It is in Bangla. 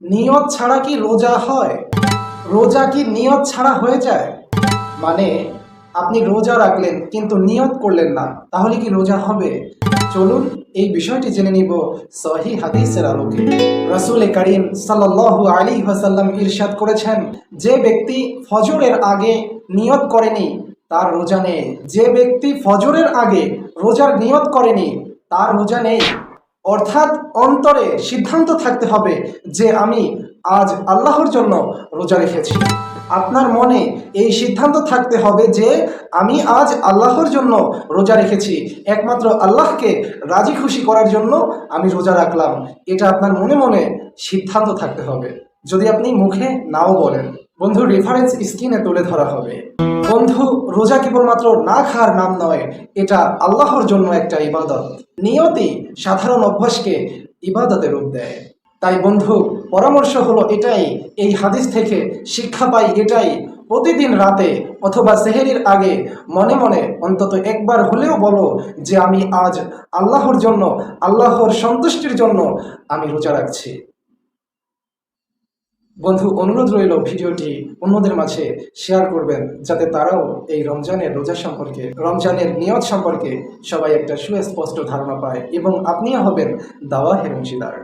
নিয়ত ছাড়া কি রোজা হয়? রোজা কি নিয়ত ছাড়া হয়ে যায়? মানে আপনি রোজা রাখলেন কিন্তু নিয়ত করলেন না, তাহলে কি রোজা হবে? চলুন এই বিষয়টি জেনে নিব সহিহ হাদিসের আলোকে। রাসূল করিম সাল্লাল্লাহু আলাইহি ওয়াসাল্লাম ইরশাদ করেছেন, যে ব্যক্তি ফজরের আগে নিয়ত করেনি তার রোজা নেই। যে ব্যক্তি ফজরের আগে রোজার নিয়ত করেনি তার রোজা নেই। অর্থাৎ অন্তরে সিদ্ধান্ত থাকতে হবে যে আমি আজ আল্লাহর জন্য রোজা রেখেছি। আপনার মনে এই সিদ্ধান্ত থাকতে হবে যে আমি আজ আল্লাহর জন্য রোজা রেখেছি, একমাত্র আল্লাহকে রাজি খুশি করার জন্য আমি রোজা রাখলাম। এটা আপনার মনে মনে সিদ্ধান্ত থাকতে হবে, যদি আপনি মুখে নাও বলেন। বন্ধু, রেফারেন্স স্ক্রিনে তুলে ধরা হবে। বন্ধু, রোজা কেবলমাত্র না খাওয়ার নাম নয়, এটা আল্লাহর জন্য একটা ইবাদত। নিয়তি সাধারণ অভ্যাসকে ইবাদতে রূপ দেয়। তাই বন্ধু, পরামর্শ হলো এটাই, এই হাদিস থেকে শিক্ষা পাই এটাই, প্রতিদিন রাতে অথবা সেহরির আগে মনে মনে অন্তত একবার হলেও বলো যে আমি আজ আল্লাহর জন্য, আল্লাহর সন্তুষ্টির জন্য আমি রোজা রাখছি। বন্ধু, অনুরোধ রইল ভিডিওটি অন্যদের মাঝে শেয়ার করবেন, যাতে তারাও এই রমজানের রোজা সম্পর্কে, রমজানের নিয়ত সম্পর্কে সবাই একটা সুস্পষ্ট ধারণা পায় এবং আপনিও হবেন দাওয়াহের অংশীদার।